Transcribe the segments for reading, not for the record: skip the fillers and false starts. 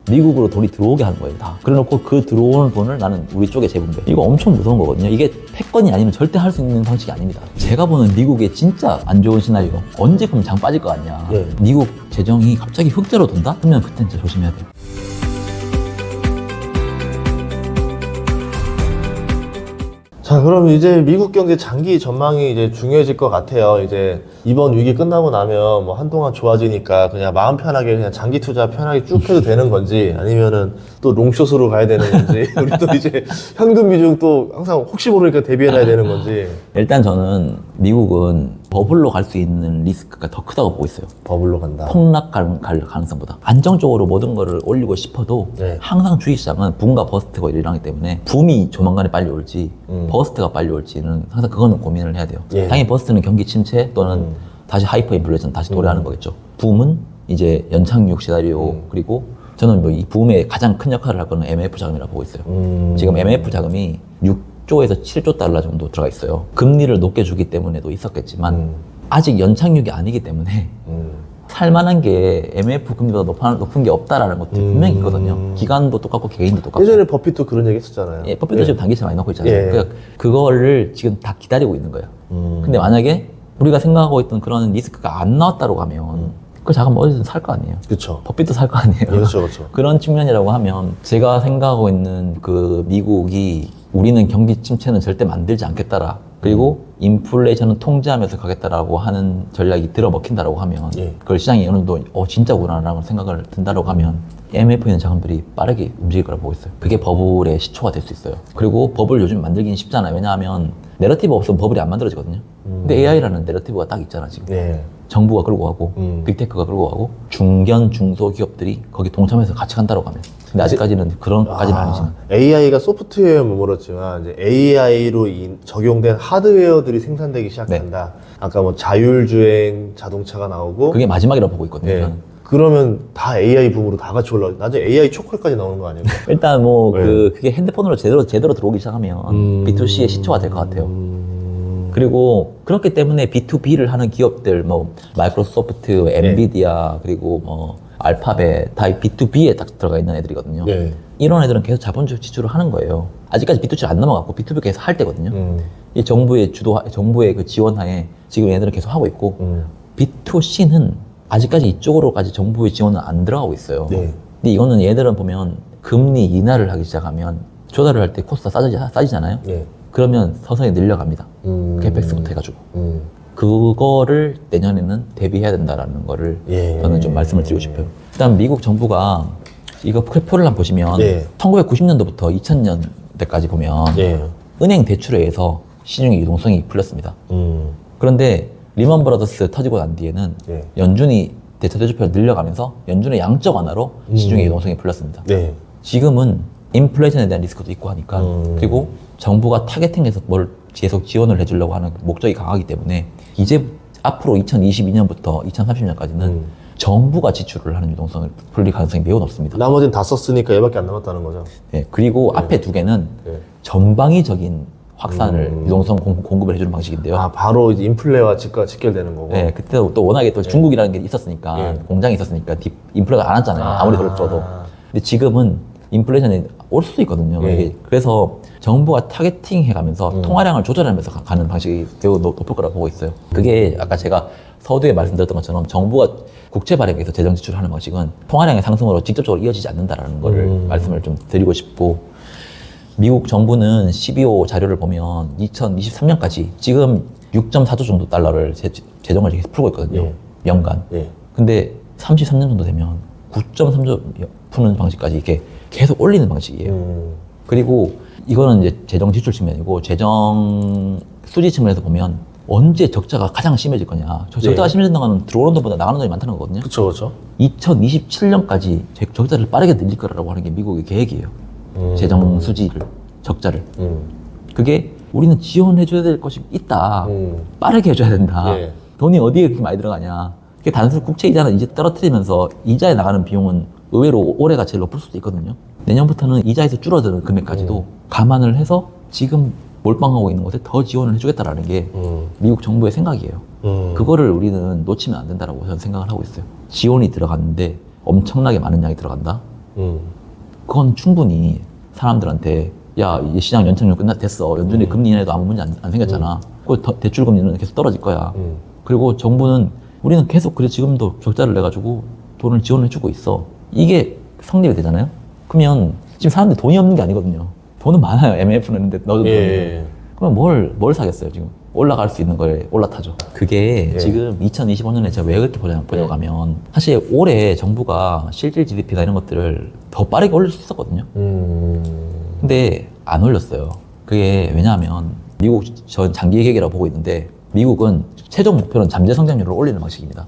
미국으로 돈이 들어오게 하는 거예요, 다. 그래놓고 그 들어오는 돈을 나는 우리 쪽에 재분배. 이거 엄청 무서운 거거든요. 이게 패권이 아니면 절대 할 수 있는 방식이 아닙니다. 제가 보는 미국의 진짜 안 좋은 시나리오. 언제 그럼 장 빠질 거 아니야. 네. 미국 재정이 갑자기 흑자로 돈다? 그러면 그땐 진짜 조심해야 돼요. 자, 그럼 이제 미국 경제 장기 전망이 이제 중요해질 것 같아요. 이제 이번 위기 끝나고 나면 뭐 한동안 좋아지니까 그냥 마음 편하게 그냥 장기 투자 편하게 쭉 해도 되는 건지 아니면은 또 롱숏으로 가야 되는 건지 우리 또 이제 현금 비중 또 항상 혹시 모르니까 대비해놔야 되는 건지. 일단 저는 미국은 버블로 갈 수 있는 리스크가 더 크다고 보고 있어요. 버블로 간다. 폭락 갈 가능성보다. 안정적으로 모든 거를 올리고 싶어도 네. 항상 주식시장은 붐과 버스트가 일어나기 때문에 붐이 조만간에 빨리 올지 버스트가 빨리 올지는 항상 그거는 고민을 해야 돼요. 예. 당연히 버스트는 경기 침체 또는 다시 하이퍼 인플레이션 다시 도래하는 거겠죠. 붐은 이제 연착륙 시나리오 그리고 저는 뭐 이 붐의 가장 큰 역할을 할 거는 MF 자금이라고 보고 있어요. 지금 MF 자금이 6조에서 7조 달러 정도 들어가 있어요. 금리를 높게 주기 때문에도 있었겠지만 아직 연착륙이 아니기 때문에 살만한 게 MF 금리보다 높은 게 없다라는 것도 분명히 있거든요. 기간도 똑같고 개인도 똑같고. 예전에 버핏도 그런 얘기 했었잖아요. 예, 버핏도 지금 단기채 많이 넣고 있잖아요. 예. 그러니까 그거를 지금 다 기다리고 있는 거예요. 근데 만약에 우리가 생각하고 있던 그런 리스크가 안 나왔다고 하면 그 자금 어디든 살 거 아니에요. 그렇죠. 버핏도 살 거 아니에요. 그렇죠, 그렇죠. 그런 측면이라고 하면 제가 생각하고 있는 그 미국이 우리는 경기 침체는 절대 만들지 않겠다라. 그리고 인플레이션은 통제하면서 가겠다라고 하는 전략이 들어먹힌다라고 하면 예. 그걸 시장이 어느 정도 진짜구나라는 생각을 든다라고 하면 MF 있는 자금들이 빠르게 움직일 거라고 보고 있어요. 그게 버블의 시초가 될 수 있어요. 그리고 버블 요즘 만들기는 쉽잖아요. 왜냐하면 내러티브 없으면 버블이 안 만들어지거든요. 근데 AI라는 내러티브가 딱 있잖아 지금. 네. 정부가 끌고 가고 빅테크가 끌고 가고 중견 중소기업들이 거기 동참해서 같이 간다고 하면 근데 아직까지는 그런 것까지는 아니지만 AI가 소프트웨어에 머물렀지만 이제 AI로 적용된 하드웨어들이 생산되기 시작한다. 아까 뭐 자율주행 자동차가 나오고 그게 마지막이라고 보고 있거든요. 예. 저는. 그러면 다 AI 붐으로 다 같이 올라. 나중에 AI 초콜까지 나오는 거 아니에요? 일단 뭐 네. 그게 핸드폰으로 제대로 들어오기 시작하면 B2C의 시초가 될 것 같아요. 그리고 그렇기 때문에 B2B를 하는 기업들 뭐 마이크로소프트, 엔비디아 그리고 뭐 알파벳 다 B2B에 딱 들어가 있는 애들이거든요. 네. 이런 애들은 계속 자본주의 지출을 하는 거예요. 아직까지 B2C를 안 넘어갔고 B2B 계속 할 때거든요. 이 정부의 정부의 그 지원하에 지금 얘들은 계속 하고 있고 B2C는 아직까지 이쪽으로까지 정부의 지원은 안 들어가고 있어요. 네. 근데 이거는 얘들은 보면 금리 인하를 하기 시작하면 조달을 할 때 코스트가 싸지잖아요. 네. 그러면 서서히 늘려갑니다. 캐펙스부터 해가지고. 그거를 내년에는 대비해야 된다라는 거를 예. 저는 좀 말씀을 드리고 싶어요. 일단 미국 정부가 이거 표를 한번 보시면 네. 1990년도부터 2000년대까지 보면 네. 은행 대출에 의해서 시중의 유동성이 풀렸습니다. 그런데 리먼 브라더스 터지고 난 뒤에는 네. 연준이 대출표를 늘려가면서 연준의 양적 완화로 시중의 유동성이 풀렸습니다. 네. 지금은 인플레이션에 대한 리스크도 있고 하니까 그리고 정부가 타겟팅해서 뭘 계속 지원을 해주려고 하는 목적이 강하기 때문에 이제 앞으로 2022년부터 2030년까지는 정부가 지출을 하는 유동성을 풀릴 가능성이 매우 높습니다. 나머지는 다 썼으니까 얘밖에 안 남았다는 거죠. 네, 그리고 앞에 두 개는 네. 전방위적인 확산을 유동성 공급을 해주는 방식인데요. 아, 바로 이제 인플레와 직결되는 거고. 네, 그때 또 워낙에 또 중국이라는 게 있었으니까 예. 공장이 있었으니까 인플레가 안 왔잖아요. 아무리 그럴어도. 근데 지금은 인플레이션이 올 수도 있거든요. 예. 그래서 정부가 타겟팅 해가면서 통화량을 조절하면서 가는 방식이 매우 높을 거라고 보고 있어요. 그게 아까 제가 서두에 말씀드렸던 것처럼 정부가 국채 발행해서 재정 지출을 하는 방식은 통화량의 상승으로 직접적으로 이어지지 않는다라는 거를 말씀을 좀 드리고 싶고 미국 정부는 12호 자료를 보면 2023년까지 지금 6.4조 정도 달러를 재정을 계속 풀고 있거든요. 예. 연간. 예. 근데 33년 정도 되면 9.3조 푸는 방식까지 이렇게 계속 올리는 방식이에요. 그리고 이거는 이제 재정 지출 측면이고 재정 수지 측면에서 보면 언제 적자가 가장 심해질 거냐. 적자가 심해진다는 건 들어오는 돈보다 나가는 돈이 많다는 거거든요. 그쵸, 그쵸. 2027년까지 적자를 빠르게 늘릴 거라고 하는 게 미국의 계획이에요. 재정 수지를, 적자를. 그게 우리는 지원해줘야 될 것이 있다. 빠르게 해줘야 된다. 예. 돈이 어디에 그렇게 많이 들어가냐. 그게 단순 국채 이자는 이제 떨어뜨리면서 이자에 나가는 비용은 의외로 올해가 제일 높을 수도 있거든요. 내년부터는 이자에서 줄어드는 금액까지도 감안을 해서 지금 몰빵하고 있는 곳에 더 지원을 해주겠다라는 게 미국 정부의 생각이에요. 그거를 우리는 놓치면 안 된다라고 저는 생각을 하고 있어요. 지원이 들어갔는데 엄청나게 많은 양이 들어간다? 그건 충분히 사람들한테 야, 이 시장 연착륙 됐어. 연준이 금리 인하에도 아무 문제 안 생겼잖아. 그 대출 금리는 계속 떨어질 거야. 그리고 정부는 우리는 계속 그래 지금도 적자를 내가지고 돈을 지원해주고 있어. 이게 성립이 되잖아요. 그러면 지금 사람들이 돈이 없는 게 아니거든요. 돈은 많아요. MF는 있는데 넣어도 돈이. 그러면 뭘 사겠어요 지금? 올라갈 수 있는 걸 올라타죠. 그게 지금 2025년에 제가 왜 그렇게 보려고 하면 사실 올해 정부가 실질 GDP나 이런 것들을 더 빠르게 올릴 수 있었거든요. 근데 안 올렸어요. 그게 왜냐하면 미국 전 장기 계획이라고 보고 있는데 미국은 최종 목표는 잠재 성장률을 올리는 방식입니다.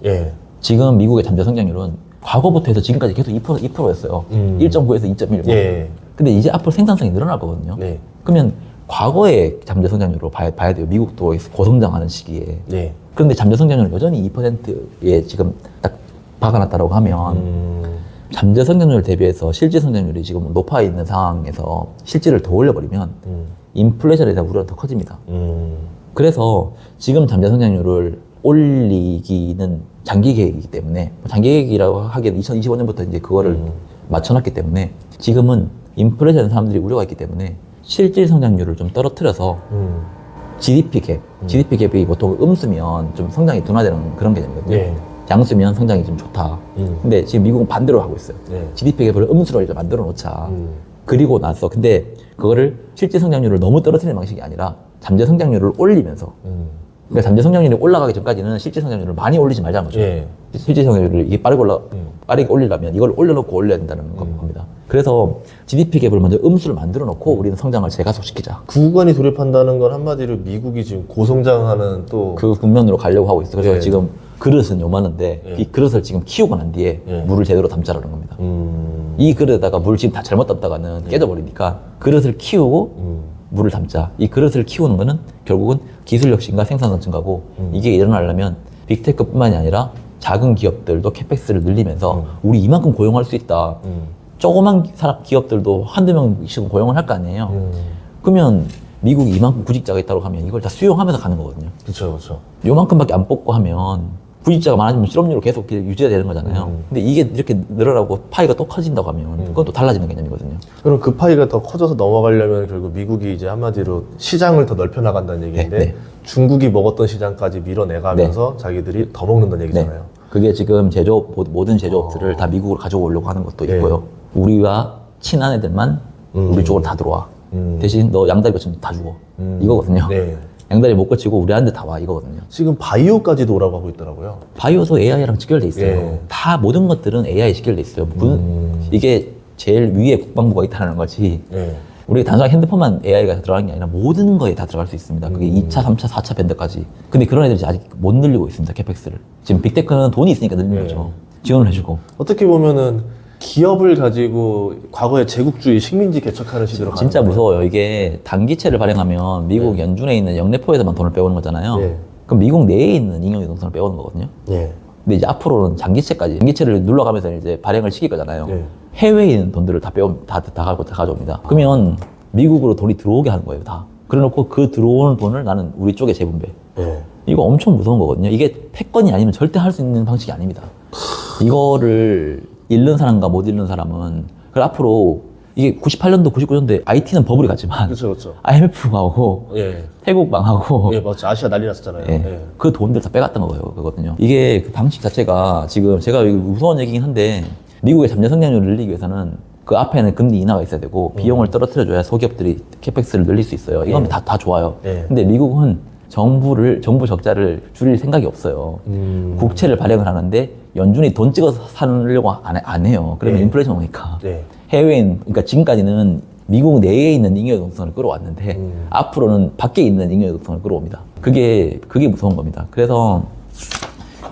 지금 미국의 잠재 성장률은 과거부터 해서 지금까지 계속 2%였어요. 1.9에서 2.1. 근데 이제 앞으로 생산성이 늘어날 거거든요. 그러면 과거의 잠재 성장률로 봐야 돼요. 미국도 고성장하는 시기에. 그런데 잠재 성장률은 여전히 2%에 지금 딱 박아놨다고 하면 잠재 성장률 대비해서 실질 성장률이 지금 높아 있는 상황에서 실질을 더 올려버리면 인플레이션에 대한 우려가 더 커집니다. 그래서 지금 잠재 성장률을 올리기는 장기 계획이기 때문에 장기 계획이라고 하기에는 2025년부터 이제 그거를 맞춰놨기 때문에 지금은 인플레이션 사람들이 우려가 있기 때문에 실질 성장률을 좀 떨어뜨려서 GDP 갭이 보통 음수면 좀 성장이 둔화되는 그런 개념이거든요. 양수면 성장이 좀 좋다. 근데 지금 미국은 반대로 하고 있어요. GDP 갭을 음수로 이제 만들어 놓자. 그리고 나서 근데 그거를 실질 성장률을 너무 떨어뜨리는 방식이 아니라 잠재 성장률을 올리면서 그러니까 잠재 성장률이 올라가기 전까지는 실질 성장률을 많이 올리지 말자는 거죠. 실질 성장률을 이게 빠르게 올리려면 이걸 올려놓고 올려야 된다는 겁니다. 그래서 GDP 갭을 먼저 음수를 만들어 놓고 우리는 성장을 재가속시키자. 구간이 돌입한다는 건 한마디로 미국이 지금 고성장하는 또 그 국면으로 가려고 하고 있어요. 그래서 지금 그릇은 요만한데 이 그릇을 지금 키우고 난 뒤에 물을 제대로 담자라는 겁니다. 이 그릇에다가 물 지금 다 잘못 담다가는 깨져버리니까 그릇을 키우고 물을 담자. 이 그릇을 키우는 거는 결국은 기술 혁신과 생산성 증가고 이게 일어나려면 빅테크뿐만이 아니라 작은 기업들도 캐펙스를 늘리면서 우리 이만큼 고용할 수 있다. 조그만 기업들도 한두 명씩은 고용을 할 거 아니에요. 그러면 미국이 이만큼 구직자가 있다고 하면 이걸 다 수용하면서 가는 거거든요. 그렇죠. 요만큼밖에 안 뽑고 하면 구직자가 많아지면 실업률로 계속 유지가 되는 거잖아요. 근데 이게 이렇게 늘어나고 파이가 또 커진다고 하면 그건 또 달라지는 개념이거든요. 그럼 그 파이가 더 커져서 넘어가려면 결국 미국이 이제 한마디로 시장을 더 넓혀 나간다는 얘기인데 중국이 먹었던 시장까지 밀어내가면서 자기들이 더 먹는다는 얘기잖아요. 그게 지금 모든 제조업들을 다 미국으로 가져오려고 하는 것도 있고요. 우리와 친한 애들만 우리 쪽으로 다 들어와. 대신 너 양다리 거치면 다 죽어. 이거거든요. 양다리 못 거치고 우리한테 다 와. 이거거든요. 지금 바이오까지도 오라고 하고 있더라고요. 바이오도 AI랑 직결돼 있어요. 다 모든 것들은 AI 직결돼 있어요. 이게 제일 위에 국방부가 있다는 거지. 우리 단순하게 핸드폰만 AI가 들어가는 게 아니라 모든 거에 다 들어갈 수 있습니다. 그게 2차, 3차, 4차 밴드까지. 근데 그런 애들이 아직 못 늘리고 있습니다. 캐펙스를. 지금 빅테크는 돈이 있으니까 늘리는 거죠. 지원을 해주고. 어떻게 보면은 기업을 가지고 과거에 제국주의 식민지 개척하는 시대로 가는 진짜 거예요. 무서워요. 이게 단기채를 발행하면 미국 연준에 있는 영래포에서만 돈을 빼오는 거잖아요. 그럼 미국 내에 있는 잉여유동성을 빼오는 거거든요. 근데 이제 앞으로는 장기채를 눌러가면서 이제 발행을 시킬 거잖아요. 해외에 있는 돈들을 다 가져옵니다. 그러면 미국으로 돈이 들어오게 하는 거예요, 다. 그래 놓고 그 들어오는 돈을 나는 우리 쪽에 재분배. 이거 엄청 무서운 거거든요. 이게 패권이 아니면 절대 할 수 있는 방식이 아닙니다. 이거를 잃는 사람과 못 잃는 사람은 그 앞으로 이게 98년도, 99년도에 IT는 버블이 갔지만 그렇죠. IMF하고 태국방하고 맞죠. 아시아 난리 났었잖아요. 그 돈들 다 빼갔던 거거든요. 이게 그 방식 자체가 지금 제가 무서운 얘기긴 한데 미국의 잠재 성장률을 늘리기 위해서는 그 앞에는 금리 인하가 있어야 되고 비용을 떨어뜨려줘야 소기업들이 캐펙스를 늘릴 수 있어요. 이건 다 좋아요. 근데 미국은 정부 적자를 줄일 생각이 없어요. 국채를 발행을 하는데 연준이 돈 찍어서 사려고 안 해요. 그러면 인플레이션 오니까. 해외인, 그러니까 지금까지는 미국 내에 있는 잉여유동성을 끌어왔는데 앞으로는 밖에 있는 잉여유동성을 끌어옵니다. 그게 무서운 겁니다. 그래서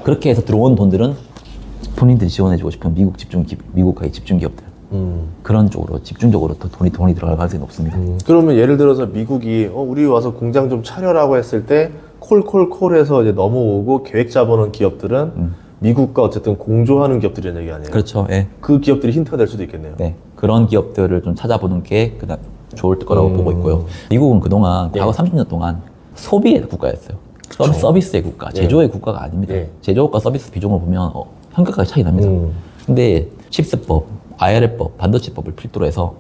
그렇게 해서 들어온 돈들은 본인들이 지원해주고 싶은 미국과의 집중 기업들. 그런 쪽으로 집중적으로 더 돈이 들어갈 가능성이 높습니다. 그러면 예를 들어서 미국이 우리 와서 공장 좀 차려라고 했을 때 콜해서 이제 넘어오고 계획 잡아놓은 기업들은 미국과 어쨌든 공조하는 기업들이라는 얘기 아니에요? 그렇죠. 예. 그 기업들이 힌트가 될 수도 있겠네요. 네. 그런 기업들을 좀 찾아보는 게 그다음 좋을 거라고 보고 있고요. 미국은 그동안 과거 30년 동안 소비의 국가였어요. 서비스의 국가, 제조의 국가가 아닙니다. 제조업과 서비스 비중을 보면 현격하게 차이 납니다. 근데 칩스법, IRA법, 반도체법을 필두로 해서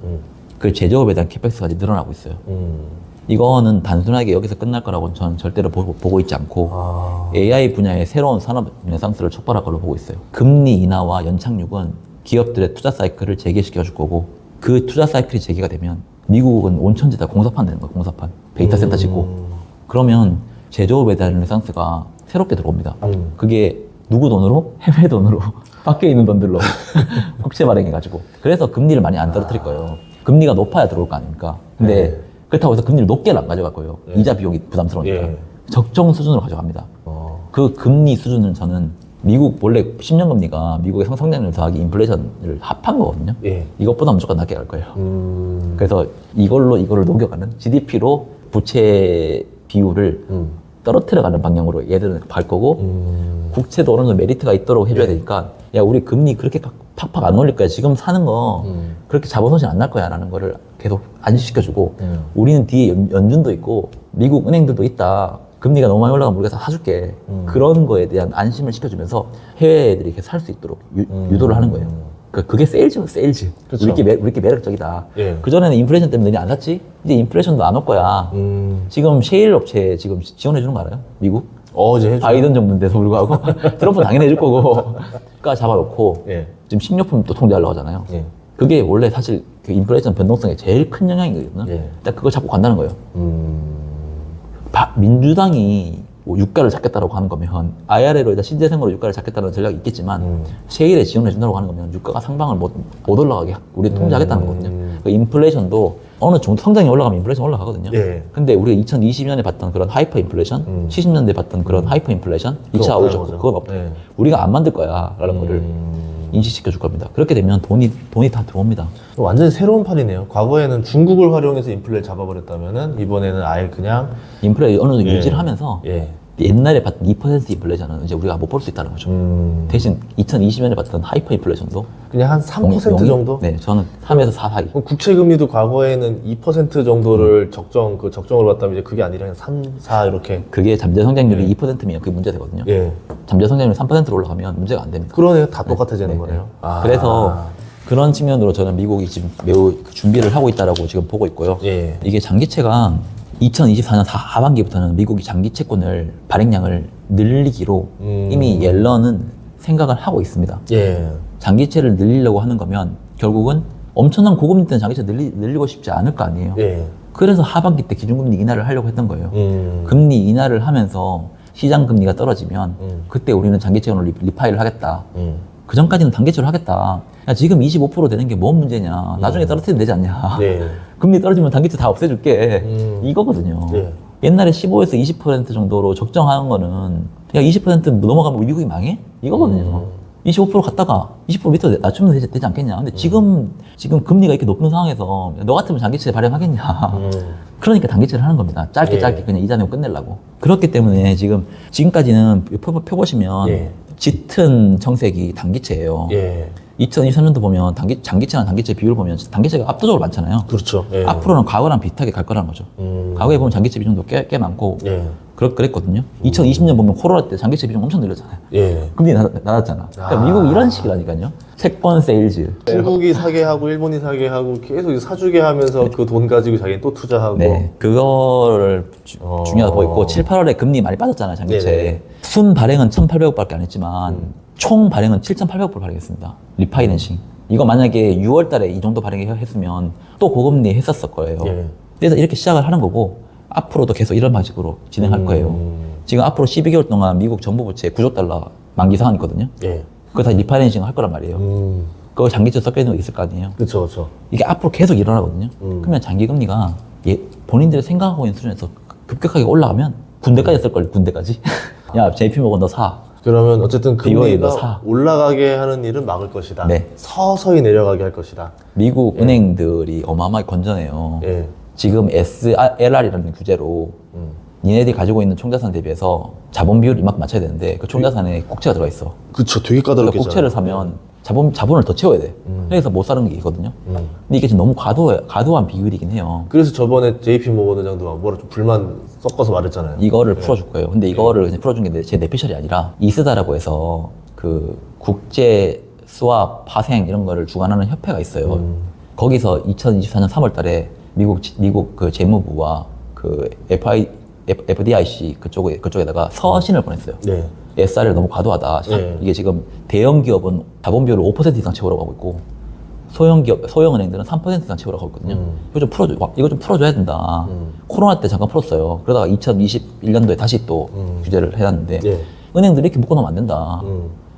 그 제조업에 대한 캐펙스까지 늘어나고 있어요. 음. 이거는 단순하게 여기서 끝날 거라고 저는 절대로 보고 있지 않고 AI 분야의 새로운 산업 르네상스를 촉발할 걸로 보고 있어요. 금리 인하와 연착륙은 기업들의 투자 사이클을 재개시켜 줄 거고 그 투자 사이클이 재개가 되면 미국은 온천지다 공사판 되는 거예요. 공사판. 데이터 센터 짓고. 그러면 제조업에 대한 르네상스가 새롭게 들어옵니다. 그게 누구 돈으로? 해외 돈으로. 밖에 있는 돈들로 국채 발행해가지고. 그래서 금리를 많이 안 떨어뜨릴 거예요. 금리가 높아야 들어올 거 아닙니까? 근데 그렇다고 해서 금리를 높게는 안 가져갈 거예요. 이자 비용이 부담스러우니까. 적정 수준으로 가져갑니다. 그 금리 수준은 저는 미국 원래 10년 금리가 미국의 성장률 더하기 인플레이션을 합한 거거든요. 이것보다 무조건 낮게 갈 거예요. 그래서 이거를 녹여가는 GDP로 부채 비율을 떨어뜨려가는 방향으로 얘들은 갈 거고 국채도 어느 정도 메리트가 있도록 해줘야 되니까 야 우리 금리 그렇게 팍팍 안 올릴 거야. 지금 사는 거 그렇게 자본 손실 안 날 거야 라는 거를 계속 안시켜주고 우리는 뒤에 연준도 있고 미국 은행들도 있다. 금리가 너무 많이 올라가면 우리가 다 사줄게. 그런 거에 대한 안심을 시켜주면서 해외 애들이 이렇게 살 수 있도록 유도를 하는 거예요. 그게 세일즈예요, 세일즈. 그쵸. 우리께 매력적이다. 예. 그전에는 인플레이션 때문에 너네 안 샀지? 이제 인플레이션도 안 올 거야. 지금 셰일 업체 지금 지원해 주는 거 알아요? 미국? 이제 해줘. 바이든 정부인데도 불구하고 트럼프 당연히 해줄 거고 가 잡아놓고 예. 지금 식료품 또 통제하려고 하잖아요. 예. 그게 원래 사실 그 인플레이션 변동성에 제일 큰 영향이거든요. 예. 딱 그걸 잡고 간다는 거예요. 민주당이 뭐 유가를 잡겠다라고 하는 거면 IRA로 일단 신재생으로 유가를 잡겠다는 전략이 있겠지만 셰일에 지원해 준다고 하는 거면 유가가 상방을 못 올라가게 우리 통제하겠다는 거거든요. 그 인플레이션도 어느 정도 성장이 올라가면 인플레이션 올라가거든요. 예. 근데 우리가 2020년에 봤던 그런 하이퍼 인플레이션, 70년대 봤던 그런 하이퍼 인플레이션, 2차 없다는 오죠. 거죠. 그건 없다. 예. 우리가 안 만들 거야 라는 거를 인식시켜 줄 겁니다. 그렇게 되면 돈이 다 들어옵니다. 완전히 새로운 판이네요. 과거에는 중국을 활용해서 인플레를 잡아버렸다면은 이번에는 아예 그냥 인플레 어느 정도 예. 유지를 하면서 예. 옛날에 봤던 2% 인플레이션은 이제 우리가 못 볼 수 있다는 거죠. 대신 2020년에 봤던 하이퍼 인플레이션도 그냥 한 3% 정도? 네, 저는 3에서 4 사이. 그럼 국채 금리도 과거에는 2% 정도를 적정으로 봤다면 이제 그게 아니라 그냥 3, 4 이렇게. 그게 잠재 성장률이 2%면 그게 문제 되거든요. 예. 잠재 성장률이 3%로 올라가면 문제가 안 됩니다. 그러네요. 다 똑같아지는 거네요. 그래서 그런 측면으로 저는 미국이 지금 매우 준비를 하고 있다라고 지금 보고 있고요. 예. 이게 장기채가 2024년 하반기부터는 미국이 장기 채권을 발행량을 늘리기로 이미 옐런은 생각을 하고 있습니다. 예. 장기채를 늘리려고 하는 거면 결국은 엄청난 고금리 때는 장기채 늘리고 싶지 않을 거 아니에요. 예. 그래서 하반기 때 기준금리 인하를 하려고 했던 거예요. 금리 인하를 하면서 시장 금리가 떨어지면 그때 우리는 장기채권을 리파이를 하겠다. 그 전까지는 단기채로 하겠다. 야, 지금 25% 되는 게 뭔 문제냐. 나중에 떨어뜨리면 되지 않냐. 네. 금리 떨어지면 단기채 다 없애줄게. 이거거든요. 네. 옛날에 15에서 20% 정도로 적정하는 거는 야 20% 넘어가면 미국이 망해? 이거거든요. 25% 갔다가 20% 밑으로 낮추면 되지 않겠냐. 근데 지금 금리가 이렇게 높은 상황에서 너 같으면 장기채 발행하겠냐. 그러니까 단기채를 하는 겁니다. 짧게 그냥 이자 내고 끝내려고. 그렇기 때문에 지금까지는 펴보시면 예. 짙은 청색이 단기채예요. 예. 2023년도 보면 장기채랑 단기채 비율 보면 단기채가 압도적으로 많잖아요. 그렇죠. 예. 앞으로는 과거랑 비슷하게 갈 거라는 거죠. 과거에 보면 장기채 비중도 꽤 많고 예. 그랬거든요. 2020년 보면 코로나 때 장기채 비중 엄청 늘렸잖아요. 예. 금리 낮았잖아. 그러니까 미국 이런 식이라니까요. 채권 세일즈. 중국이 사게 하고 일본이 사게 하고 계속 이제 사주게 하면서 그 돈 가지고 자기는 또 투자하고. 네, 그거를 중요하다고 보고 있고 7, 8월에 금리 많이 빠졌잖아요, 장기채. 네네. 순 발행은 1,800억밖에 안 했지만 총 발행은 7,800억불 발행했습니다. 리파이낸싱. 이거 만약에 6월 달에 이 정도 발행했으면 또 고금리 했었을 거예요. 예. 그래서 이렇게 시작을 하는 거고 앞으로도 계속 이런 방식으로 진행할 거예요. 지금 앞으로 12개월 동안 미국 정부 부채 9조 달러 만기 상환 있거든요. 예. 그거 다 리파이낸싱 할 거란 말이에요. 그거 장기채 섞여 있는 거 있을 거 아니에요. 그렇죠, 그렇죠. 이게 앞으로 계속 일어나거든요. 그러면 장기금리가 본인들이 생각하고 있는 수준에서 급격하게 올라가면 군대까지 쓸걸, 군대까지. 야, JP모건 너 사. 그러면 어쨌든 비워야 너 금리가 사. 올라가게 하는 일은 막을 것이다. 네. 서서히 내려가게 할 것이다. 미국 은행들이 어마어마하게 건전해요. 예. 지금 SLR이라는 규제로 니네들이 가지고 있는 총자산 대비해서 자본 비율을 이만큼 맞춰야 되는데 그 총자산에 국채가 들어가 있어. 그쵸, 되게 그러니까 까다롭게. 국채를 사면 자본을 더 채워야 돼. 그래서 못 사는 게 있거든요. 근데 이게 지금 너무 과도한 비율이긴 해요. 그래서 저번에 JP 모건 의장도 뭐라 좀 불만 섞어서 말했잖아요. 이거를 풀어줄 거예요. 근데 이거를 그냥 풀어준 게 제 뇌피셜이 아니라 이스다라고 해서 그 국제 스왑, 파생 이런 거를 주관하는 협회가 있어요. 거기서 2024년 3월 달에 미국 그 재무부와 그 FDIC 그쪽에다가 서신을 보냈어요. 네. SR이 너무 과도하다. 네. 이게 지금 대형 기업은 자본 비율을 5% 이상 채우라고 하고 있고 소형은행들은 3% 이상 채우라고 하고 있거든요. 이거 좀 풀어줘야 된다. 코로나 때 잠깐 풀었어요. 그러다가 2021년도에 다시 또 규제를 해놨는데 네. 은행들이 이렇게 묶어놓으면 안 된다.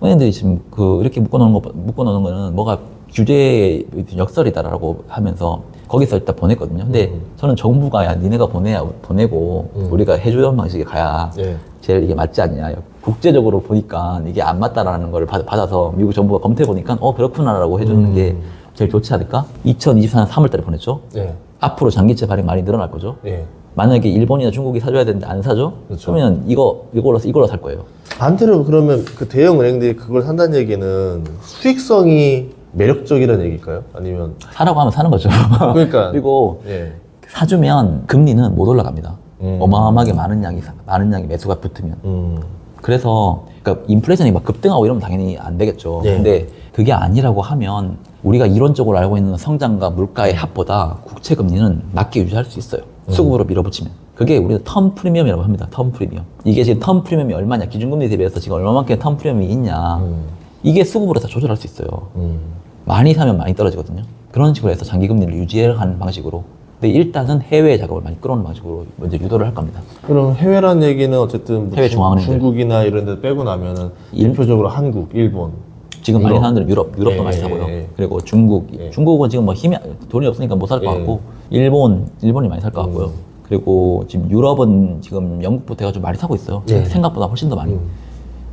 은행들이 지금 이렇게 묶어놓는 거는 뭐가 규제의 역설이다라고 하면서 거기서 일단 보냈거든요. 근데 저는 정부가 야 니네가 보내고 우리가 해주던 방식에 가야 네. 제일 이게 맞지 않냐. 국제적으로 보니까 이게 안 맞다라는 걸 받아서 미국 정부가 검토해 보니까 그렇구나라고 해주는 게 제일 좋지 않을까? 2024년 3월 달에 보냈죠. 네. 앞으로 장기채 발행 많이 늘어날 거죠. 네. 만약에 일본이나 중국이 사줘야 되는데 안 사죠? 그렇죠. 그러면 이걸로 살 거예요. 반대로 그러면 그 대형 은행들이 그걸 산다는 얘기는 수익성이 매력적이라는 얘기일까요? 아니면 사라고 하면 사는 거죠. 그러니까 그리고 예. 사주면 금리는 못 올라갑니다. 어마어마하게 많은 양이 매수가 붙으면. 그래서 그러니까 인플레이션이 막 급등하고 이러면 당연히 안 되겠죠. 네. 근데 그게 아니라고 하면 우리가 이론적으로 알고 있는 성장과 물가의 합보다 국채 금리는 낮게 유지할 수 있어요. 수급으로 밀어붙이면. 그게 우리가 텀 프리미엄이라고 합니다. 텀 프리미엄. 이게 지금 텀 프리미엄이 얼마냐, 기준금리 대비해서 지금 얼마만큼 텀 프리미엄이 있냐. 이게 수급으로 다 조절할 수 있어요. 많이 사면 많이 떨어지거든요. 그런 식으로 해서 장기 금리를 유지하는 방식으로. 근데 일단은 해외 자금을 많이 끌어오는 방식으로 먼저 유도를 할 겁니다. 그럼 해외란 얘기는 어쨌든 뭐 해외 중앙은행들. 중국이나 이런 데 빼고 나면은 대표적으로 한국, 일본. 지금 많이 유럽. 사는 데는 유럽도 예, 많이 예, 사고요. 예. 그리고 중국, 예. 중국은 지금 뭐 돈이 없으니까 못 살 것 예. 같고, 일본이 많이 살 것 같고요. 그리고 지금 유럽은 지금 영국부터 해가지고 많이 사고 있어요. 예. 생각보다 훨씬 더 많이.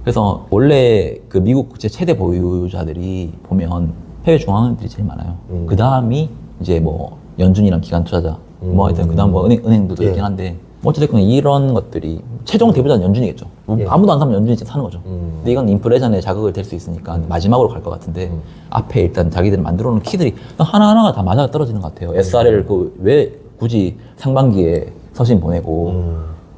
그래서 원래 그 미국 국채 최대 보유자들이 보면 해외 중앙은행들이 제일 많아요. 그 다음이 이제 뭐 연준이랑 기관 투자자, 뭐 하여튼 그 다음 뭐 은행들도 예. 있긴 한데, 뭐 어쨌든 이런 것들이 최종 대부자는 연준이겠죠. 예. 아무도 안 사면 연준이 진짜 사는 거죠. 근데 이건 인플레이션에 자극을 될 수 있으니까 마지막으로 갈 것 같은데 앞에 일단 자기들이 만들어 놓은 키들이 하나하나가 다 맞아 떨어지는 것 같아요. SRL 왜 굳이 상반기에 서신 보내고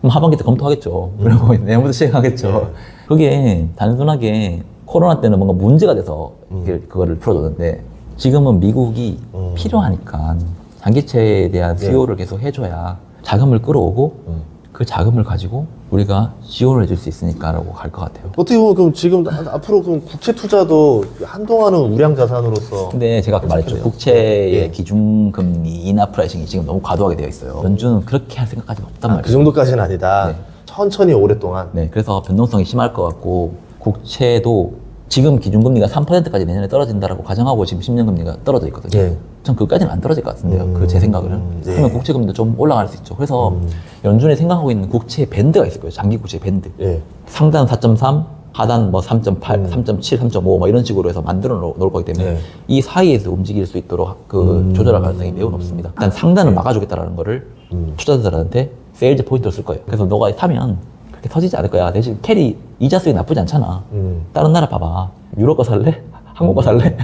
그럼 하반기 때 검토하겠죠. 그리고 내년부터 시행하겠죠. 그게 단순하게 코로나 때는 뭔가 문제가 돼서 그거를 풀어줬는데 지금은 미국이 필요하니까 장기채에 대한 수요를 계속 해줘야 자금을 끌어오고 그 자금을 가지고 우리가 지원을 해줄 수 있으니까라고 갈 것 같아요. 어떻게 보면 그럼 지금 앞으로 그럼 국채 투자도 한동안은 우량 자산으로서. 근데 제가 아까 말했죠. 그래요. 국채의 예. 기준금리 인하 프라이싱이 지금 너무 과도하게 되어 있어요. 연준은 그렇게 할 생각까지는 없단 말이에요. 그 정도까지는 아니다. 네. 천천히 오랫동안. 네, 그래서 변동성이 심할 것 같고 국채도 지금 기준금리가 3%까지 내년에 떨어진다라고 가정하고 지금 10년 금리가 떨어져 있거든요. 예. 전 그까지는 안 떨어질 것 같은데요. 제 생각으는. 예. 그러면 국채 금리도 좀 올라갈 수 있죠. 그래서 연준이 생각하고 있는 국채 밴드가 있을 거예요. 장기 국채 밴드. 예. 상단 4.3, 하단 뭐 3.8, 3.7, 3.5 뭐 이런 식으로 해서 만들어 놓을 거기 때문에 네. 이 사이에서 움직일 수 있도록 그 조절할 가능성이 매우 높습니다. 일단 상단을 막아주겠다라는 거를 투자자들한테 세일즈 포인트로 쓸 거예요. 그래서 너가 사면 그렇게 터지지 않을 거야. 대신 캐리 이자 수익 나쁘지 않잖아. 다른 나라 봐봐. 유럽 거 살래? 한국 거 살래?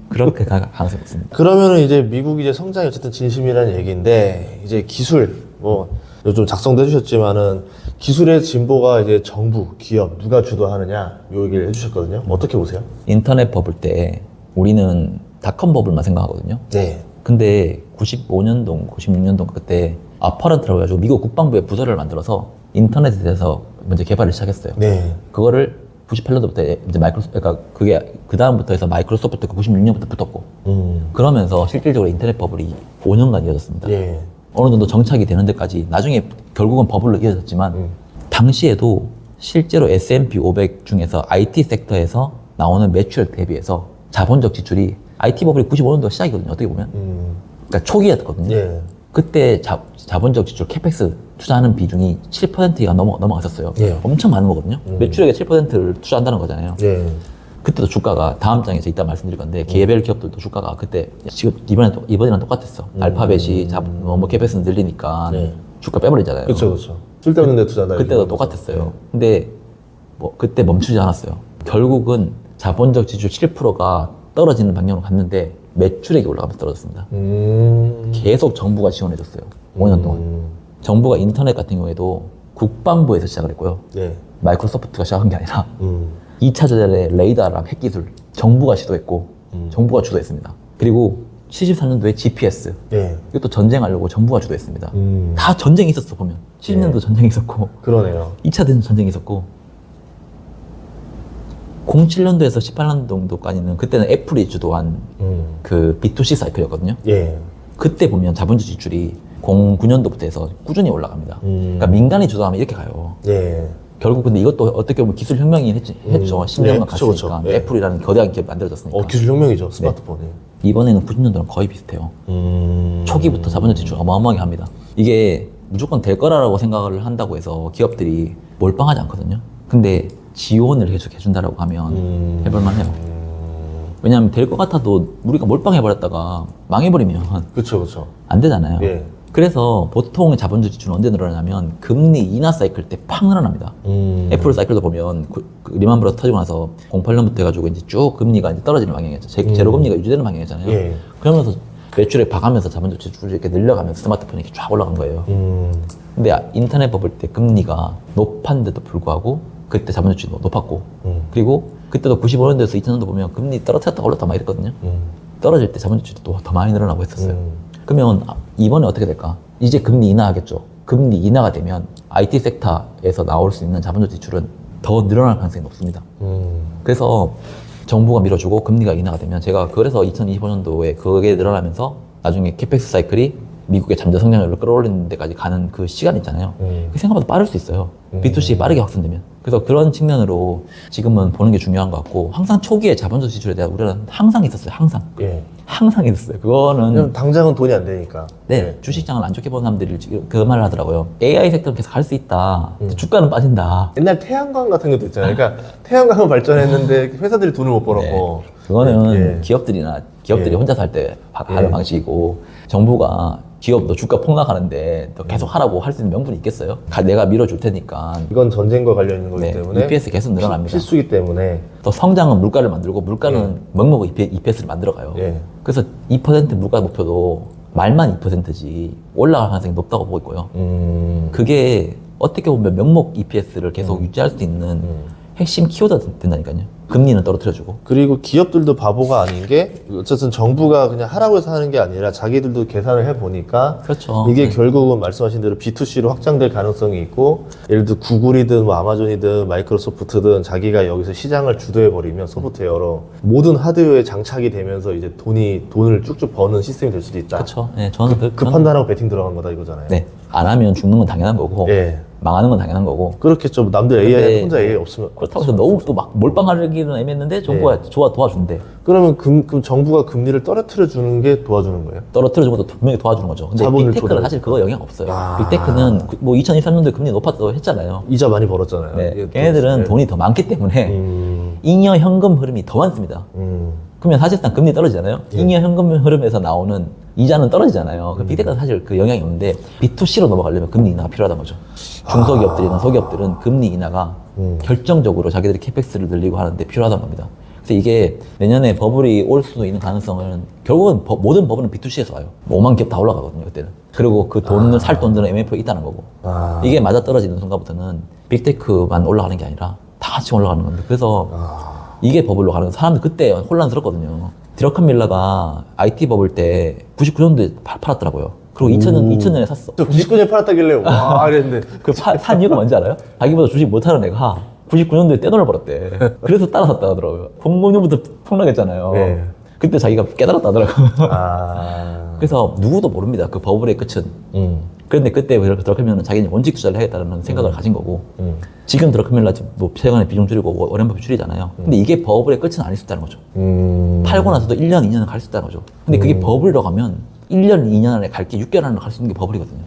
그렇게 갈 가능성이 있습니다. 그러면은 이제 미국이 이제 성장이 어쨌든 진심이라는 얘기인데 이제 기술 뭐 좀 작성도 해주셨지만은 기술의 진보가 이제 정부, 기업 누가 주도하느냐 요 얘기를 해주셨거든요. 어떻게 보세요? 인터넷 버블 때 우리는 닷컴 버블만 생각하거든요. 네. 근데 95년도, 96년도 그때 아파런트라고 해가지고 미국 국방부의 부서를 만들어서 인터넷에 대해서 먼저 개발을 시작했어요. 네. 그거를 98년도부터 이제 그러니까 그게 그 다음부터 해서 마이크로소프트가 96년부터 붙었고 그러면서 실질적으로 인터넷 버블이 5년간 이어졌습니다. 예. 어느 정도 정착이 되는 데까지 나중에 결국은 버블로 이어졌지만 당시에도 실제로 S&P 500 중에서 IT 섹터에서 나오는 매출액 대비해서 자본적 지출이 IT 버블이 95년도 시작이거든요. 어떻게 보면. 그러니까 초기였거든요. 예. 그때 자본적 지출 캐펙스 투자하는 비중이 7%가 넘어갔었어요. 예. 엄청 많은 거거든요. 매출액의 7%를 투자한다는 거잖아요. 예. 그때도 주가가 다음 장에서 이따 말씀드릴 건데 개별 기업들도 주가가 그때 지금 이번이랑 똑같았어. 알파벳이 뭐 캐펙스는 늘리니까 네. 주가 빼버리잖아요. 그렇죠, 그렇죠. 쓸데없는 데 투자한다. 그때도 이런 거죠. 똑같았어요. 근데 뭐 그때 멈추지 않았어요. 결국은 자본적 지출 7%가 떨어지는 방향으로 갔는데 매출액이 올라가면서 떨어졌습니다. 계속 정부가 지원해줬어요. 5년 동안. 정부가 인터넷 같은 경우에도 국방부에서 시작을 했고요. 네. 마이크로소프트가 시작한 게 아니라 2차 전에 레이더랑 핵기술 정부가 시도했고 정부가 주도했습니다. 그리고 74년도에 GPS 예. 이것도 전쟁하려고 정부가 주도했습니다. 다 전쟁이 있었어 보면 70년도 전쟁이 있었고 그러네요. 2차 대전 전쟁이 있었고 07년도에서 18년도 정도까지는 그때는 애플이 주도한 그 B2C 사이클이었거든요. 예. 그때 보면 자본주의 지출이 09년도부터 해서 꾸준히 올라갑니다. 그러니까 민간이 주도하면 이렇게 가요. 예. 결국 근데 이것도 어떻게 보면 기술 혁명이 했죠. 10년간 네, 갔으니까. 그쵸. 예. 애플이라는 거대한 기업이 만들어졌으니까. 기술 혁명이죠, 스마트폰이. 이번에는 90년도랑 거의 비슷해요. 초기부터 자본주의 지출 어마어마하게 합니다. 이게 무조건 될 거라고 생각을 한다고 해서 기업들이 몰빵하지 않거든요. 근데 지원을 계속 해준다라고 하면 해볼만 해요. 왜냐하면 될 것 같아도 우리가 몰빵해버렸다가 망해버리면 그쵸. 안 되잖아요. 예. 그래서 보통 자본주의 지출은 언제 늘어나냐면 금리 인하 사이클 때 팍 늘어납니다. 애플 사이클도 보면 그 리만 브러스 터지고 나서 08년부터 해가지고 이제 쭉 금리가 이제 떨어지는 방향이었죠. 제로 금리가 유지되는 방향이잖아요. 예. 그러면서 매출액 봐가면서 자본주의 지출이 이렇게 늘려가면서 스마트폰이 이렇게 쫙 올라간 거예요. 근데 인터넷 버블 때 금리가 높았는데도 불구하고 그때 자본주의 지출도 높았고 그리고 그때도 95년도에서 2000년도 보면 금리 떨어졌다 올랐다 막 이랬거든요. 떨어질 때 자본주의 지출도 더 많이 늘어나고 했었어요. 그러면 이번에 어떻게 될까? 이제 금리 인하하겠죠. 금리 인하가 되면 IT 섹터에서 나올 수 있는 자본주의 지출은 더 늘어날 가능성이 높습니다. 그래서 정부가 밀어주고 금리가 인하가 되면 제가 그래서 2025년도에 그게 늘어나면서 나중에 캐펙스 사이클이 미국의 잠재 성장률을 끌어올리는 데까지 가는 그 시간 있잖아요. 그 생각보다 빠를 수 있어요. B2C 빠르게 확산되면. 그래서 그런 측면으로 지금은 보는 게 중요한 것 같고 항상 초기에 자본주의 지출에 대한 우려는 항상 있었어요. 항상. 예. 항상 있었어요. 그거는 그냥 당장은 돈이 안 되니까. 네, 주식장을 안 좋게 보는 사람들이 지금 그 말을 하더라고요. AI 섹터는 계속 갈 수 있다. 주가는 빠진다. 옛날 태양광 같은 것도 있잖아요. 그러니까 태양광은 발전했는데 회사들이 돈을 못 벌었고. 네. 그거는 예. 기업들이 예. 혼자서 할 때 하는 방식이고 정부가 기업도 주가 폭락하는데 더 계속 하라고 할 수 있는 명분이 있겠어요? 내가 밀어줄 테니까. 이건 전쟁과 관련 있는 거기 네, 때문에 EPS 계속 늘어납니다. 필수기 때문에. 또 성장은 물가를 만들고 물가는 먹먹 EPS를 만들어가요. 예. 그래서 2% 물가 목표도 말만 2%지 올라갈 가능성이 높다고 보고 있고요. 그게 어떻게 보면 명목 EPS를 계속 유지할 수 있는 핵심 키워드 된다니까요. 금리는 떨어뜨려주고. 그리고 기업들도 바보가 아닌 게 어쨌든 정부가 그냥 하라고 해서 하는 게 아니라 자기들도 계산을 해보니까 그렇죠. 이게 결국은 말씀하신 대로 B2C로 확장될 가능성이 있고 예를 들어 구글이든 뭐 아마존이든 마이크로소프트든 자기가 여기서 시장을 주도해버리면 소프트웨어로 모든 하드웨어에 장착이 되면서 이제 돈을 쭉쭉 버는 시스템이 될 수도 있다. 그렇죠. 네, 저는 그 판단하고 베팅 들어간 거다 이거잖아요. 네. 안 하면 죽는 건 당연한 거고. 예. 망하는 건 당연한 거고. 그렇겠죠. 남들 근데 AI 혼자 AI 없으면 그렇다고 해서 너무 또 막 몰빵하기는 애매했는데 정부가 도와준대. 그러면 그럼 정부가 금리를 떨어뜨려 주는 게 도와주는 거예요? 떨어뜨려주는 것도 분명히 도와주는 거죠. 근데 자본을 빅테크는 조달해. 사실 그거 영향 없어요. 아. 빅테크는 뭐 2023년도에 금리 높았다고 했잖아요. 이자 많이 벌었잖아요. 네. 이게 걔네들은 네. 돈이 더 많기 때문에 잉여 현금 흐름이 더 많습니다. 그러면 사실상 금리 떨어지잖아요. 잉여 현금 흐름에서 나오는 이자는 떨어지잖아요. 그 빅테크는 사실 그 영향이 없는데 B2C로 넘어가려면 금리 인하가 필요하단 거죠. 중소기업들이나 소기업들은 금리 인하가 결정적으로 자기들이 캐펙스를 늘리고 하는데 필요하다는 겁니다. 그래서 이게 내년에 버블이 올 수도 있는 가능성은 결국은 모든 버블은 B2C에서 와요. 5만 기업 다 올라가거든요, 그때는. 그리고 그 돈을 살 돈들은 MF에 있다는 거고. 이게 맞아 떨어지는 순간부터는 빅테크만 올라가는 게 아니라 다 같이 올라가는 겁니다. 그래서 이게 버블로 가는 거. 사람들 그때 혼란스럽거든요. 드러큰 밀러가 IT 버블 때 99년도에 팔았더라고요. 그리고 2000년에 샀어. 저 99년에 팔았다길래 와 이랬는데 산 이유가 뭔지 알아요? 자기보다 주식 못하는 애가 99년도에 떼돈을 벌었대. 그래서 따라 샀다 하더라고요. 00년부터 폭락했잖아요. 네. 그때 자기가 깨달았다 하더라고요. 그래서 누구도 모릅니다. 그 버블의 끝은. 그런데 그때 드러크밀러는 자기는 원칙 투자를 해야겠다는 생각을 가진 거고 지금 드러크밀러 뭐 최근에 비중 줄이고 워렌 버핏 줄이잖아요. 근데 이게 버블의 끝은 아닐 수 있다는 거죠. 팔고 나서도 1년, 2년은 갈 수 있다는 거죠. 근데 그게 버블이라고 하면 1년, 2년 안에 갈 게 6개월 안에 갈 수 있는 게 버블이거든요.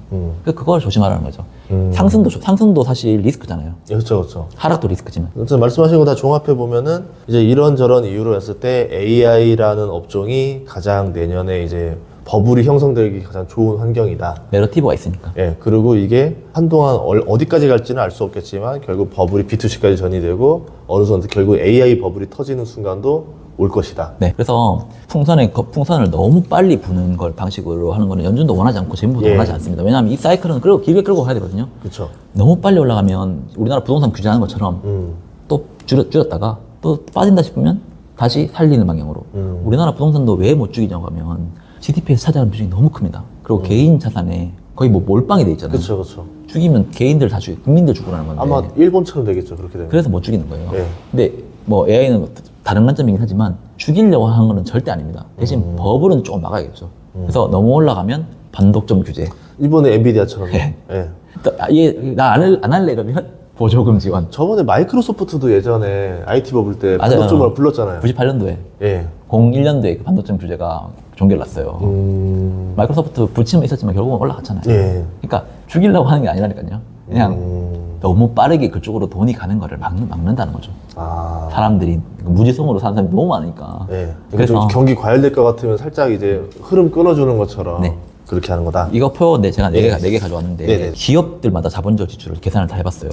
그래서 그걸 조심하라는 거죠. 상승도 사실 리스크잖아요. 그렇죠, 그렇죠. 하락도 리스크지만. 아무튼 말씀하신 거 다 종합해 보면은 이제 이런저런 이유로 했을 때 AI라는 업종이 가장 내년에 이제 버블이 형성되기 가장 좋은 환경이다. 내러티브가 있으니까. 예, 그리고 이게 한동안 어디까지 갈지는 알 수 없겠지만 결국 버블이 B2C까지 전이되고 어느 정도 결국 AI 버블이 터지는 순간도 올 것이다. 네. 그래서 풍선을 너무 빨리 부는 걸 방식으로 하는 거는 연준도 원하지 않고 재무부도 원하지 않습니다. 왜냐하면 이 사이클은 길게 끌고 가야 되거든요. 그렇죠. 너무 빨리 올라가면 우리나라 부동산 규제하는 것처럼 또 줄였다가 또 빠진다 싶으면 다시 살리는 방향으로. 우리나라 부동산도 왜 못 죽이냐고 하면 GDP에서 차지하는 비중이 너무 큽니다. 그리고 개인 자산에 거의 뭐 몰빵이 돼 있잖아요. 그렇죠, 그렇죠. 죽이면 개인들 다 죽여, 국민들 죽으라는 건데. 아마 일본처럼 되겠죠, 그렇게 되면. 그래서 못 죽이는 거예요. 예. 근데 뭐 AI는 다른 관점이긴 하지만 죽이려고 하는 거는 절대 아닙니다. 대신 법으로는 조금 막아야겠죠. 그래서 너무 올라가면 반독점 규제. 일본의 엔비디아처럼. 예. 예. 안 할래 이러면 보조금 지원. 저번에 마이크로소프트도 예전에 IT 버블 때 맞아요. 반독점으로 불렀잖아요. 98년도에 예. 01년도에 그 반독점 규제가 종결났어요. 마이크로소프트 부침은 있었지만 결국은 올라갔잖아요. 예. 그러니까 죽이려고 하는 게 아니라니까요. 그냥 너무 빠르게 그쪽으로 돈이 가는 거를 막는다는 거죠. 아. 사람들이 무지성으로 사는 사람이 너무 많으니까. 예. 그래서 그래서 경기 과열될 것 같으면 살짝 이제 흐름 끊어주는 것처럼 네. 그렇게 하는 거다. 이거 표 제가 네. 4개 가져왔는데 네네. 기업들마다 자본적 지출을 계산을 다 해봤어요.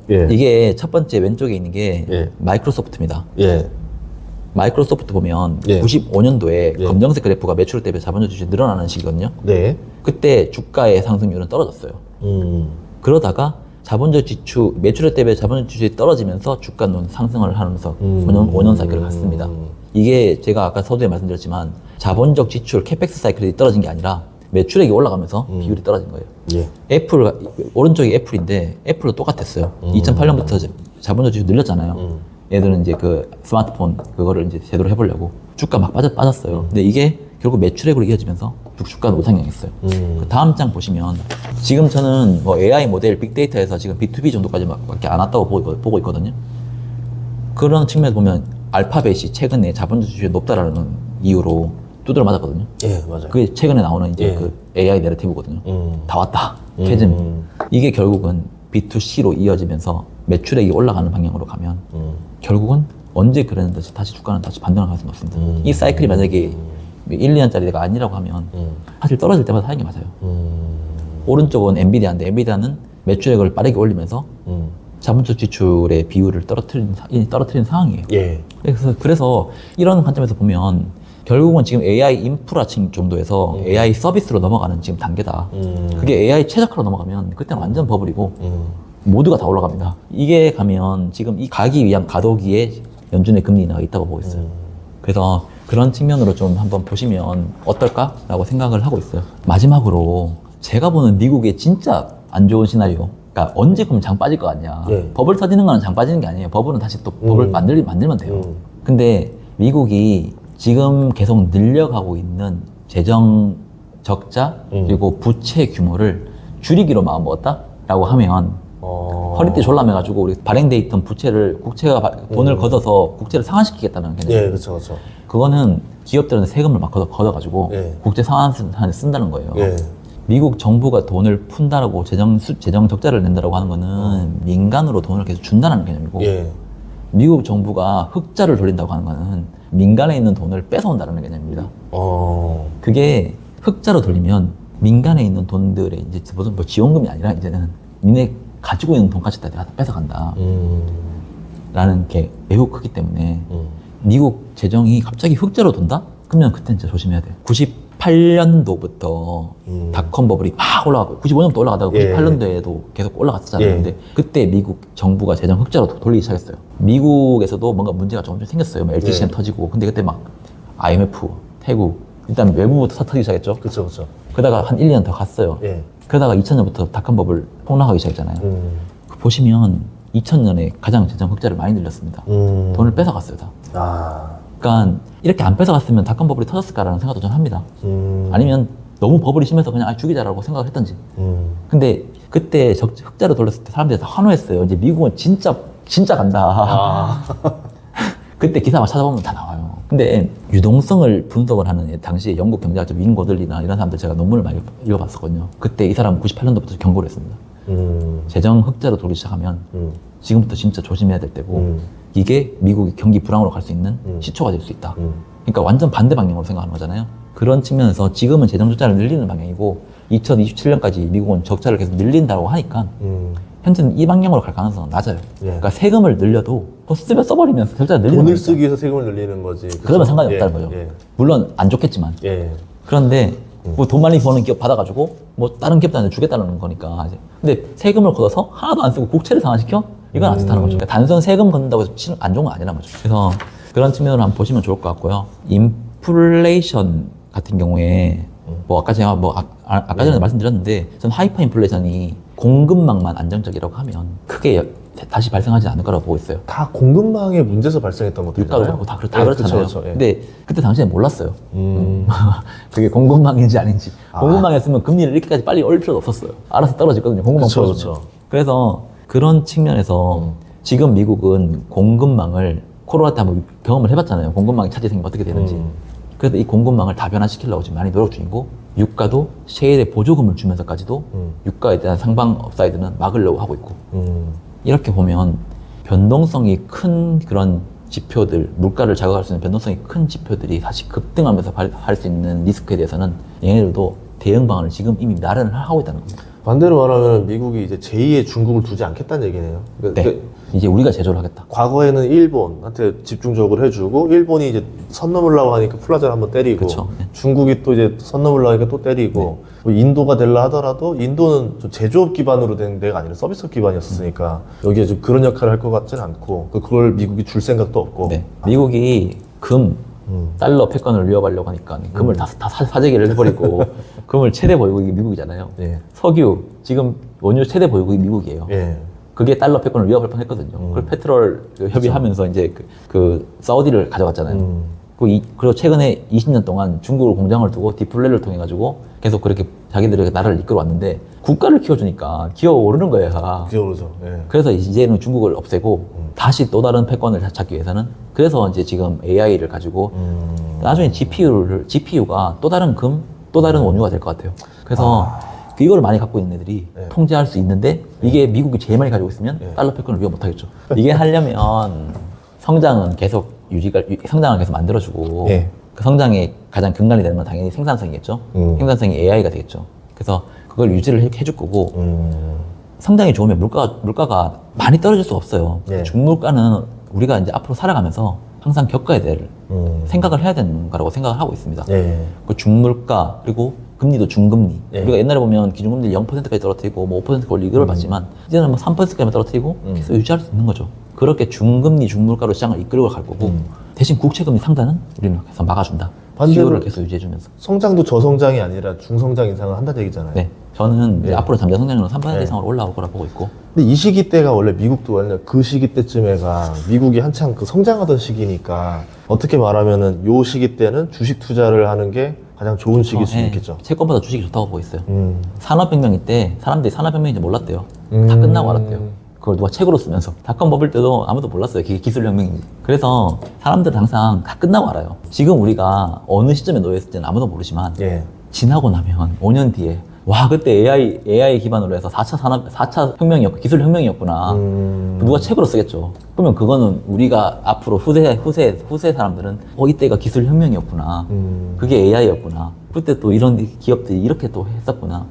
예. 이게 첫 번째 왼쪽에 있는 게 예. 마이크로소프트입니다. 예. 마이크로소프트 보면 예. 95년도에 예. 검정색 그래프가 매출 대비 자본적 지출이 늘어나는 시기거든요. 네. 그때 주가의 상승률은 떨어졌어요. 그러다가 자본적 지출, 매출액 대비 자본적 지출이 떨어지면서 주가는 상승을 하면서 5년 사이클을 갔습니다. 이게 제가 아까 서두에 말씀드렸지만 자본적 지출, 캐펙스 사이클이 떨어진 게 아니라 매출액이 올라가면서 비율이 떨어진 거예요. 예. 애플, 오른쪽이 애플인데 애플도 똑같았어요. 2008년부터 자본적 지출 늘렸잖아요. 얘들은 이제 그 스마트폰 그거를 이제 제대로 해보려고 주가 막 빠졌어요. 근데 이게 결국 매출액으로 이어지면서 주가는 우상향했어요. 그 다음 장 보시면 지금 저는 뭐 AI 모델 빅데이터에서 지금 B2B 정도까지밖에 안 왔다고 보고 있거든요. 그런 측면에서 보면 알파벳이 최근에 자본적 지출이 높다라는 이유로 두드려 맞았거든요. 예, 맞아요. 그게 최근에 나오는 이제 예. 그 AI 내러티브거든요. 다 왔다. 캐즘. 이게 결국은 B2C로 이어지면서 매출액이 올라가는 방향으로 가면 결국은 언제 그랬는데 다시 주가는 다시 반등할 가능성이 없습니다. 이 사이클이 만약에 1, 2년짜리가 아니라고 하면 사실 떨어질 때마다 사는 게 맞아요. 오른쪽은 엔비디아인데 엔비디아는 매출액을 빠르게 올리면서 자본적 지출의 비율을 떨어뜨리는 상황이에요. 예. 그래서 이런 관점에서 보면 결국은 지금 AI 인프라층 정도에서 AI 서비스로 넘어가는 지금 단계다. 그게 AI 최적화로 넘어가면 그때는 완전 버블이고 모두가 다 올라갑니다. 이게 가면 지금 이 가기 위한 가도기에 연준의 금리 인하가 있다고 보고 있어요. 그래서 그런 측면으로 좀 한번 보시면 어떨까라고 생각을 하고 있어요. 마지막으로 제가 보는 미국의 진짜 안 좋은 시나리오. 그러니까 언제 그럼 장 빠질 것 같냐. 네. 버블 터지는 거는 장 빠지는 게 아니에요. 버블은 다시 또 버블 만들면 돼요. 근데 미국이 지금 계속 늘려가고 있는 재정 적자 그리고 부채 규모를 줄이기로 마음먹었다라고 하면 허리띠 졸라매가지고 우리 발행돼 있던 부채를 국채가 돈을 걷어서 국채를 상환시키겠다는 개념. 예, 그렇죠, 그렇죠. 그거는 기업들은 세금을 막 걷어가지고 예. 국채 상환에 쓴다는 거예요. 예. 미국 정부가 돈을 푼다라고 재정 적자를 낸다라고 하는 거는 민간으로 돈을 계속 준다는 개념이고 예. 미국 정부가 흑자를 돌린다고 하는 거는 민간에 있는 돈을 뺏어온다는 개념입니다. 그게 흑자로 돌리면 민간에 있는 돈들의 이제 무슨 뭐 지원금이 아니라 이제는 니네 가지고 있는 돈까지 다 내가 다 뺏어간다. 라는 게 매우 크기 때문에 미국 재정이 갑자기 흑자로 돈다? 그러면 그때는 진짜 조심해야 돼요. 98년도부터 닷컴 버블이 막 올라가고 95년부터 올라가다가 예. 98년도에도 계속 올라갔었잖아요. 예. 근데 그때 미국 정부가 재정 흑자로 돌리기 시작했어요. 미국에서도 뭔가 문제가 조금 생겼어요. 뭐 LTCM 예. 터지고. 근데 그때 막 IMF, 태국 일단 외부부터 터지기 시작했죠. 그렇죠, 그렇죠. 그러다가 한 1, 2년 더 갔어요. 예. 그러다가 2000년부터 닷컴 버블 폭락하기 시작했잖아요. 보시면 2000년에 가장 재정 흑자를 많이 늘렸습니다. 돈을 뺏어갔어요, 다. 아. 그러니까 이렇게 안 뺏어갔으면 닷컴 버블이 터졌을까라는 생각도 좀 합니다. 아니면 너무 버블이 심해서 그냥 죽이자라고 생각을 했던지. 근데 그때 흑자로 돌렸을 때 사람들이 다 환호했어요. 이제 미국은 진짜 간다. 아. 그때 기사 막 찾아보면 다 나와요. 근데 유동성을 분석을 하는 당시에 영국 경제학자 윈 고들리나 이런 사람들 제가 논문을 많이 읽어봤었거든요. 그때 이 사람은 98년도부터 경고를 했습니다. 재정 흑자로 돌기 시작하면 지금부터 진짜 조심해야 될 때고 이게 미국이 경기 불황으로 갈 수 있는 시초가 될 수 있다. 그러니까 완전 반대 방향으로 생각하는 거잖아요. 그런 측면에서 지금은 재정 적자를 늘리는 방향이고 2027년까지 미국은 적자를 계속 늘린다고 하니까 현재는 이 방향으로 갈 가능성은 낮아요. 예. 그러니까 세금을 늘려도 더 써버리면 적자를 늘리는 돈을 거니까. 쓰기 위해서 세금을 늘리는 거지. 그쵸? 그러면 상관이 없다는 거죠. 예. 물론 안 좋겠지만. 예. 그런데 뭐 돈 많이 버는 기업 받아가지고 뭐 다른 기업들한테 주겠다는 거니까. 이제. 근데 세금을 걷어서 하나도 안 쓰고 국채를 상환시켜? 이건 안 좋다는 거죠. 그러니까 단순 세금 걷는다고 해서 안 좋은 건 아니란 거죠. 그래서 그런 측면으로 한번 보시면 좋을 것 같고요. 인플레이션 같은 경우에 뭐 아까 제가 아까 전에 말씀드렸는데 전 하이퍼 인플레이션이 공급망만 안정적이라고 하면 크게 다시 발생하지 않을 거라고 보고 있어요. 다 공급망의 문제에서 발생했던 것들이잖아요. 유가도 그렇고 다 그렇잖아요. 그쵸. 예. 근데 그때 당시에 몰랐어요. 그게 공급망인지 아닌지. 공급망이었으면 금리를 이렇게까지 빨리 올릴 필요도 없었어요. 알아서 떨어졌거든요. 공급망 그쵸, 떨어지면. 그쵸. 그래서 그런 측면에서 지금 미국은 공급망을 코로나 때 한번 경험을 해봤잖아요. 공급망이 차질이 생기면 어떻게 되는지. 그래서 이 공급망을 다변화시키려고 지금 많이 노력 중이고 유가도 셰일에 보조금을 주면서까지도 유가에 대한 상방 업사이드는 막으려고 하고 있고 이렇게 보면 변동성이 큰 그런 지표들, 물가를 자극할 수 있는 변동성이 큰 지표들이 다시 급등하면서 할 수 있는 리스크에 대해서는 얘네들도 대응 방안을 지금 이미 마련을 하고 있다는 겁니다. 반대로 말하면 미국이 이제 제2의 중국을 두지 않겠다는 얘기네요. 네. 이제 우리가 제조를 하겠다. 과거에는 일본한테 집중적으로 해주고 일본이 이제 선 넘으려고 하니까 플라자를 한번 때리고 그쵸. 네. 중국이 또 이제 선 넘으려고 하니까 또 때리고 뭐 인도가 되려 하더라도 인도는 좀 제조업 기반으로 된 데가 아니라 서비스업 기반이었으니까 여기에 좀 그런 역할을 할 것 같지는 않고 그걸 미국이 줄 생각도 없고 네. 미국이 달러 패권을 위협하려고 하니까 금을 다 사재기를 해버리고 금을 최대 보유국이 미국이잖아요. 예. 석유 지금 원유 최대 보유국이 미국이에요. 예. 그게 달러 패권을 위협할 뻔했거든요. 그걸 페트롤 협의하면서 이제 그 사우디를 가져갔잖아요. 그리고 최근에 20년 동안 중국을 공장을 두고 디플레를 통해 가지고 계속 그렇게 자기들의 나라를 이끌어 왔는데 국가를 키워주니까 기어오르는 거예요. 기어오르죠. 예. 그래서 이제는 중국을 없애고 다시 또 다른 패권을 찾기 위해서는 그래서 이제 지금 AI를 가지고 나중에 GPU가 또 다른 또 다른 원유가 될 것 같아요. 그래서 이거를 많이 갖고 있는 애들이 네. 통제할 수 있는데 이게 미국이 제일 많이 가지고 있으면 달러 패권을 위협 못 하겠죠. 이게 하려면 성장은 계속 성장을 계속 만들어주고 네. 그 성장의 가장 근간이 되는 건 당연히 생산성이겠죠. 생산성이 AI가 되겠죠. 그래서 그걸 유지를 해줄 거고 성장이 좋으면 물가가 많이 떨어질 수가 없어요. 네. 중물가는 우리가 이제 앞으로 살아가면서 항상 겪어야 될 생각을 해야 되는 거라고 생각을 하고 있습니다. 예. 그 중물가 그리고 금리도 중금리. 예. 우리가 옛날에 보면 기준금리 0%까지 떨어뜨리고 뭐 5%까지 올리고 이걸 봤지만 이제는 뭐 3%까지만 떨어뜨리고 계속 유지할 수 있는 거죠. 그렇게 중금리, 중물가로 시장을 이끌어 갈 거고 대신 국채금리 상단은 우리는 계속 막아준다. 반대로 수요를 계속 유지해주면서. 성장도 저성장이 아니라 중성장 이상을 한다는 얘기잖아요. 네. 저는 이제 예. 앞으로 잠재 성장률은 3% 예. 이상으로 올라올 거라 보고 있고. 근데 이 시기 때가 원래 미국도 원래 그 시기 때쯤에가 미국이 한창 그 성장하던 시기니까 어떻게 말하면은 요 시기 때는 주식 투자를 하는 게 가장 좋은 시기일 수 예. 있겠죠. 채권보다 주식이 좋다고 보고 있어요. 산업혁명일 때 사람들이 산업혁명인지 몰랐대요. 다 음. 끝나고 알았대요. 그걸 누가 책으로 쓰면서 닷컴 버블 때도 아무도 몰랐어요. 그게 기술혁명인지. 그래서 사람들은 항상 다 끝나고 알아요. 지금 우리가 어느 시점에 놓여 있을지는 아무도 모르지만 예. 지나고 나면 5년 뒤에 와 그때 AI 기반으로 해서 4차 혁명이었고 기술혁명이었구나. 누가 책으로 쓰겠죠. 그러면 그거는 우리가 앞으로 후세 사람들은 이때가 기술혁명이었구나. 그게 AI였구나. 그때 또 이런 기업들이 이렇게 또 했었구나.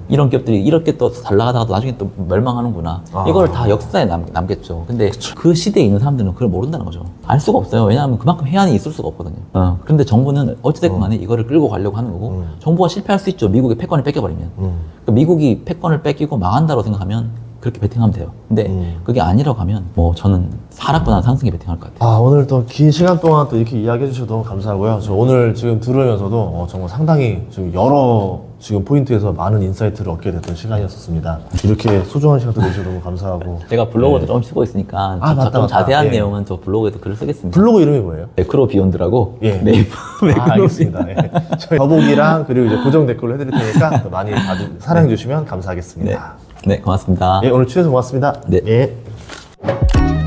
이런 기업들이 이렇게 또 잘 나가다가도 나중에 또 멸망하는구나. 이걸 다 역사에 남겠죠. 근데 그 시대에 있는 사람들은 그걸 모른다는 거죠. 알 수가 없어요. 왜냐하면 그만큼 해안이 있을 수가 없거든요. 그런데 정부는 어찌됐건 간에 이거를 끌고 가려고 하는 거고 정부가 실패할 수 있죠. 미국의 패권을 뺏겨버리면. 그러니까 미국이 패권을 뺏기고 망한다고 생각하면 그렇게 베팅하면 돼요. 근데 그게 아니라고 하면 뭐 저는 하락보다는 상승에 베팅할 것 같아요. 오늘 또 긴 시간 동안 또 이렇게 이야기해 주셔서 너무 감사하고요. 저 오늘 지금 들으면서도 정말 상당히 지금 여러 지금 포인트에서 많은 인사이트를 얻게 됐던 시간이었습니다. 이렇게 소중한 시간 또 내주셔서 너무 감사하고. 제가 블로그도 조금 쓰고 있으니까 맞다. 자세한 예. 내용은 저 블로그에도 글을 쓰겠습니다. 블로그 이름이 뭐예요? 매크로 비욘드라고 예. 네이버 매크로 알겠습니다. 예. 저희 더보기랑 그리고 이제 고정 댓글로 해드릴 테니까 또 많이 사랑해 주시면 감사하겠습니다. 네, 고맙습니다. 예, 오늘 출연해서 고맙습니다. 네. 예.